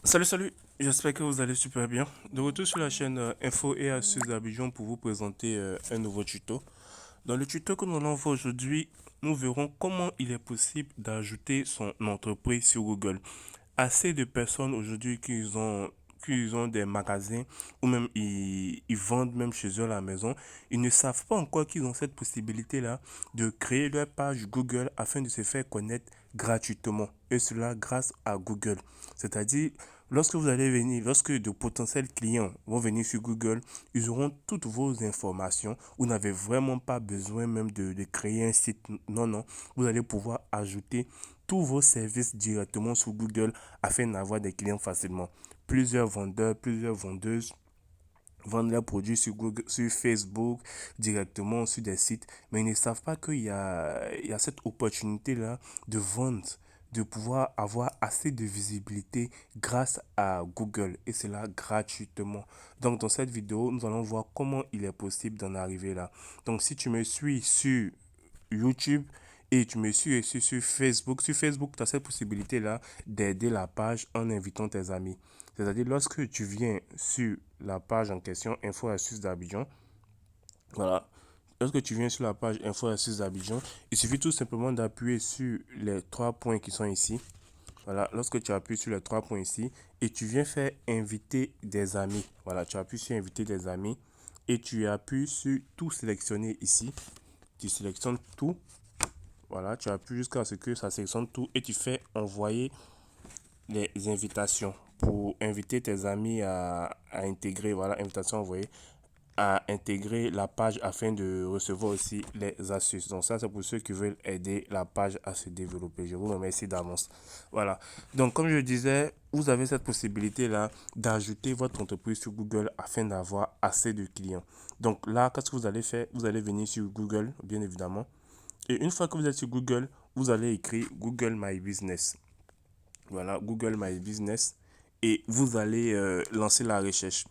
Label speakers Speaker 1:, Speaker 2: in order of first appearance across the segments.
Speaker 1: Salut, j'espère que vous allez super bien. De retour sur la chaîne Info et Astuces d'Abidjan pour vous présenter un nouveau tuto. Dans le tuto que nous allons voir aujourd'hui, nous verrons comment il est possible d'ajouter son entreprise sur Google. Assez de personnes aujourd'hui qui ont des magasins ou même ils vendent même chez eux à la maison. Ils ne savent pas encore qu'ils ont cette possibilité-là de créer leur page Google afin de se faire connaître gratuitement. Et cela grâce à Google. C'est-à-dire, lorsque de potentiels clients vont venir sur Google, ils auront toutes vos informations. Vous n'avez vraiment pas besoin même de créer un site. Non, non. Vous allez pouvoir ajouter tous vos services directement sur Google afin d'avoir des clients facilement. Plusieurs vendeurs, plusieurs vendeuses vendent leurs produits sur Google, sur Facebook, directement sur des sites, mais ils ne savent pas qu'il y a cette opportunité-là de vente, de pouvoir avoir assez de visibilité grâce à Google et cela gratuitement. Donc dans cette vidéo, nous allons voir comment il est possible d'en arriver là. Donc si tu me suis sur YouTube et tu me suis aussi sur Facebook. Sur Facebook, tu as cette possibilité-là d'aider la page en invitant tes amis. C'est-à-dire, lorsque tu viens sur la page en question, Info Astuces d'Abidjan, voilà, lorsque tu viens sur la page Info Astuces d'Abidjan, il suffit tout simplement d'appuyer sur les trois points qui sont ici. Voilà, lorsque tu appuies sur les trois points ici et tu viens faire inviter des amis. Voilà, tu appuies sur inviter des amis et tu appuies sur tout sélectionner ici. Tu sélectionnes tout. Voilà, tu appuies jusqu'à ce que ça sélectionne tout et tu fais envoyer les invitations pour inviter tes amis à intégrer, voilà, invitation envoyée, à intégrer la page afin de recevoir aussi les astuces. Donc ça, c'est pour ceux qui veulent aider la page à se développer. Je vous remercie d'avance. Voilà. Donc comme je disais, vous avez cette possibilité-là d'ajouter votre entreprise sur Google afin d'avoir assez de clients. Donc là, qu'est-ce que vous allez faire? Vous allez venir sur Google, bien évidemment. Et une fois que vous êtes sur Google, vous allez écrire Google My Business. Voilà, Google My Business. Et vous allez lancer la recherche.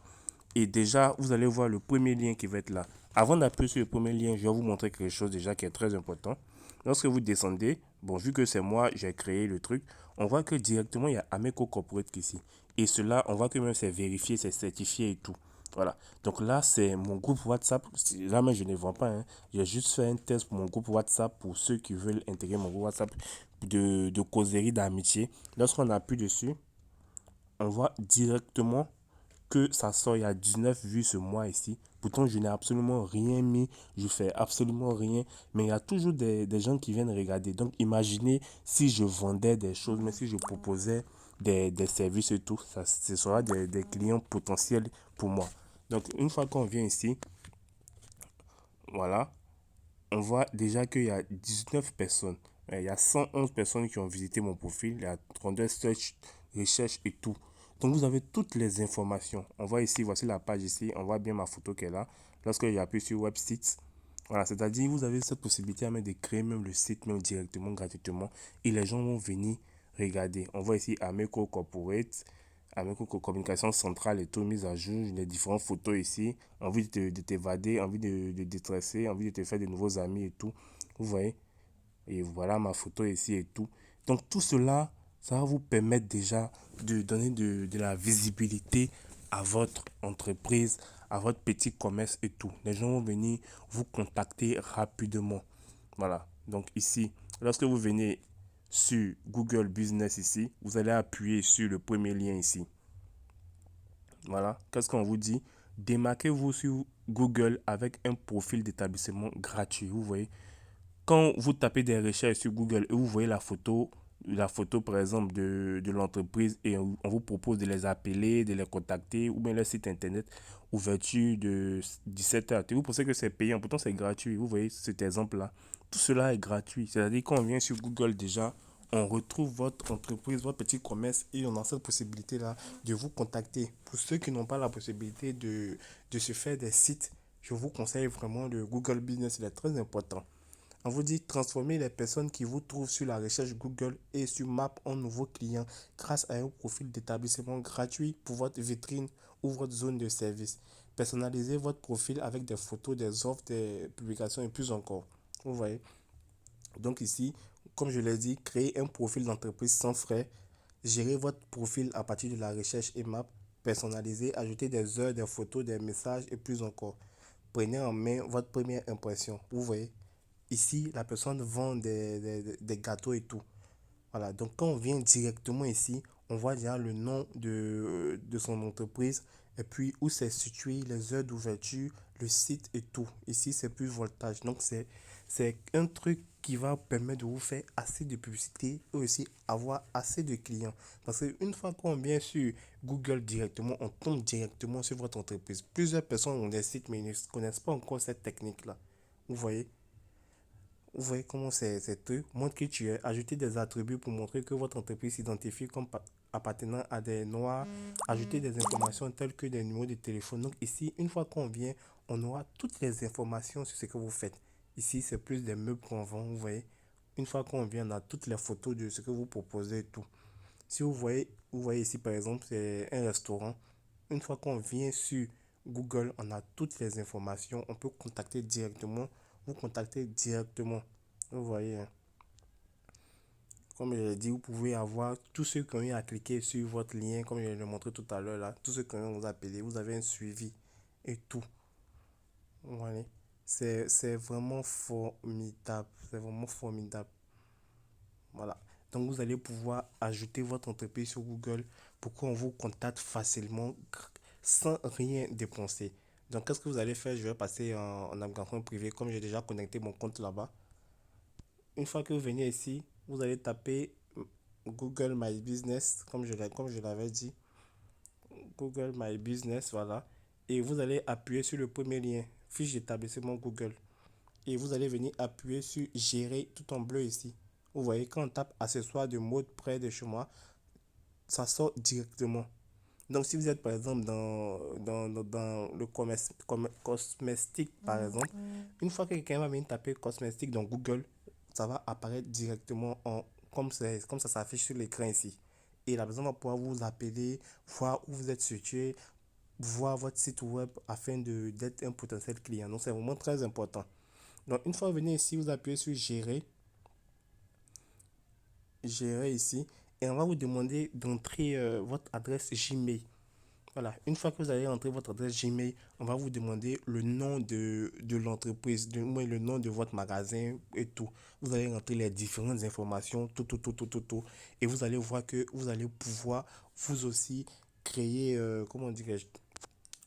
Speaker 1: Et déjà, vous allez voir le premier lien qui va être là. Avant d'appuyer sur le premier lien, je vais vous montrer quelque chose déjà qui est très important. Lorsque vous descendez, bon, vu que c'est moi, j'ai créé le truc, on voit que directement, il y a Ameco Corporate ici. Et cela, on voit que même c'est vérifié, c'est certifié et tout. Voilà. Donc là, c'est mon groupe WhatsApp. Là, mais je ne vends pas, hein. J'ai juste fait un test pour mon groupe WhatsApp pour ceux qui veulent intégrer mon groupe WhatsApp de causerie d'amitié. Lorsqu'on appuie dessus, on voit directement que ça sort. Il y a 19 vues ce mois ici. Pourtant, je n'ai absolument rien mis. Je fais absolument rien. Mais il y a toujours des gens qui viennent regarder. Donc, imaginez si je vendais des choses, mais si je proposais des services et tout, ça, ce sera des clients potentiels pour moi. Donc, une fois qu'on vient ici, voilà, on voit déjà qu'il y a 19 personnes. Il y a 111 personnes qui ont visité mon profil. Il y a 32 search, recherches et tout. Donc vous avez toutes les informations. On voit ici, voici la page ici. On voit bien ma photo qui est là. Lorsque j'appuie sur website, voilà, c'est-à-dire vous avez cette possibilité à même de créer même le site même directement, gratuitement. Et les gens vont venir regarder. On voit ici Ameco Corporate, Ameco Communication Centrale et tout mise à jour. Les différentes photos ici. Envie de t'évader, envie de détresser, envie de te faire de nouveaux amis et tout. Vous voyez? Et voilà ma photo ici et tout. Donc tout cela, ça va vous permettre déjà de donner de la visibilité à votre entreprise, à votre petit commerce et tout. Les gens vont venir vous contacter rapidement. Voilà. Donc ici, lorsque vous venez sur Google Business ici, vous allez appuyer sur le premier lien ici. Voilà. Qu'est-ce qu'on vous dit? Démarquez-vous sur Google avec un profil d'établissement gratuit. Vous voyez, quand vous tapez des recherches sur Google et vous voyez la photo par exemple de l'entreprise et on vous propose de les appeler, de les contacter ou bien leur site internet, ouverture de 17h. Vous pensez que c'est payant, pourtant c'est gratuit. Vous voyez cet exemple-là. Tout cela est gratuit. C'est-à-dire qu'on vient sur Google déjà, on retrouve votre entreprise, votre petit commerce et on a cette possibilité-là de vous contacter. Pour ceux qui n'ont pas la possibilité de se faire des sites, je vous conseille vraiment le Google Business, il est très important. On vous dit transformer les personnes qui vous trouvent sur la recherche Google et sur Map en nouveaux clients grâce à un profil d'établissement gratuit pour votre vitrine ou votre zone de service. Personnalisez votre profil avec des photos, des offres, des publications et plus encore. Vous voyez. Donc ici, comme je l'ai dit, créer un profil d'entreprise sans frais.
Speaker 2: Gérer votre profil à partir de la recherche IMAP, personnaliser, ajouter des heures, des photos, des messages et plus encore. Prenez en main votre première impression. Vous voyez, ici, la personne vend des gâteaux et tout. Voilà, donc quand on vient directement ici, on voit déjà le nom de son entreprise et puis où c'est situé, les heures d'ouverture, le site et tout. Ici, c'est plus voltage. Donc, c'est un truc qui va permettre de vous faire assez de publicité et aussi avoir assez de clients. Parce qu'une fois qu'on vient sur Google directement, on tombe directement sur votre entreprise. Plusieurs personnes ont des sites, mais ils ne connaissent pas encore cette technique-là. Vous voyez? Vous voyez comment c'est truc montre que tu as ajouté des attributs pour montrer que votre entreprise s'identifie comme appartenant à des noirs, ajouter des informations telles que des numéros de téléphone. Donc ici, une fois qu'on vient, on aura toutes les informations sur ce que vous faites. Ici, c'est plus des meubles qu'on vend, vous voyez. Une fois qu'on vient, on a toutes les photos de ce que vous proposez et tout. Si vous voyez ici par exemple, c'est un restaurant. Une fois qu'on vient sur Google, on a toutes les informations. On peut contacter directement, vous contacter directement. Vous voyez, hein. Comme je l'ai dit, vous pouvez avoir tous ceux qui ont eu à cliquer sur votre lien, comme je l'ai montré tout à l'heure là, tous ceux qui ont vous appelé, vous avez un suivi et tout. Voilà. C'est vraiment formidable. C'est vraiment formidable. Voilà. Donc, vous allez pouvoir ajouter votre entreprise sur Google pour qu'on vous contacte facilement sans rien dépenser. Donc, qu'est-ce que vous allez faire? Je vais passer en navigation privée comme j'ai déjà connecté mon compte là-bas. Une fois que vous venez ici, vous allez taper Google My Business, comme je l'avais dit. Google My Business, voilà. Et vous allez appuyer sur le premier lien, fiche d'établissement Google. Et vous allez venir appuyer sur Gérer tout en bleu ici. Vous voyez, quand on tape accessoires de mode près de chez moi, ça sort directement. Donc, si vous êtes par exemple dans le cosmétique, par exemple, une fois que quelqu'un va venir taper cosmétique dans Google, ça va apparaître directement comme ça s'affiche sur l'écran ici. Et la personne va pouvoir vous appeler, voir où vous êtes situé, voir votre site web afin d'être un potentiel client. Donc, c'est vraiment très important. Donc, une fois que vous venez ici, vous appuyez sur gérer ici, et on va vous demander d'entrer votre adresse Gmail. Voilà, une fois que vous allez entrer votre adresse Gmail, on va vous demander le nom de l'entreprise, le nom de votre magasin et tout. Vous allez rentrer les différentes informations, tout. Et vous allez voir que vous allez pouvoir vous aussi créer, comment dirais-je,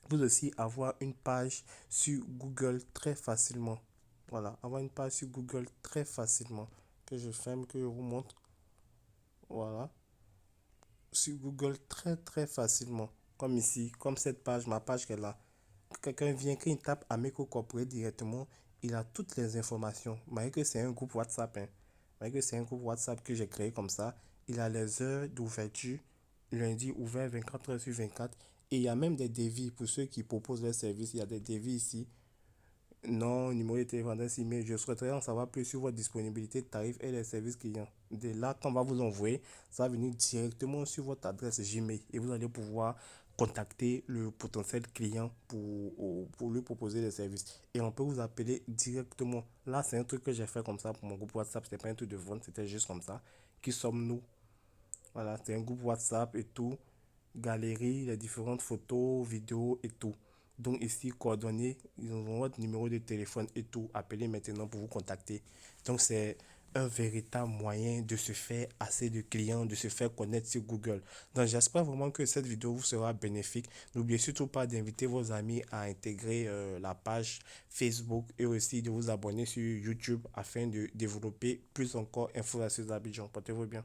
Speaker 2: vous aussi avoir une page sur Google très facilement. Voilà, avoir une page sur Google très facilement. Que je ferme, que je vous montre. Voilà, sur Google très facilement. Comme ici, comme cette page, ma page qu'elle a. Quelqu'un vient, quand il tape Ameco Corporate directement, il a toutes les informations. Malgré que c'est un groupe WhatsApp, hein. Malgré que c'est un groupe WhatsApp que j'ai créé comme ça, il a les heures d'ouverture, lundi ouvert 24 heures sur 24. Et il y a même des devis pour ceux qui proposent les services. Il y a des devis ici. Non, numéro de téléphone, adresse email. Je souhaiterais en savoir plus sur votre disponibilité de tarifs et les services clients. Dès là, quand on va vous envoyer, ça va venir directement sur votre adresse Gmail et vous allez pouvoir contacter le potentiel client pour lui proposer des services. Et on peut vous appeler directement. Là, c'est un truc que j'ai fait comme ça pour mon groupe WhatsApp. C'était pas un truc de vente, c'était juste comme ça. Qui sommes-nous? Voilà, c'est un groupe WhatsApp et tout. Galerie, les différentes photos, vidéos et tout. Donc ici, coordonnées, ils ont votre numéro de téléphone et tout. Appelez maintenant pour vous contacter. Donc c'est un véritable moyen de se faire assez de clients, de se faire connaître sur Google. Donc j'espère vraiment que cette vidéo vous sera bénéfique. N'oubliez surtout pas d'inviter vos amis à intégrer la page Facebook et aussi de vous abonner sur YouTube afin de développer plus encore Info à Abidjan. Portez-vous bien.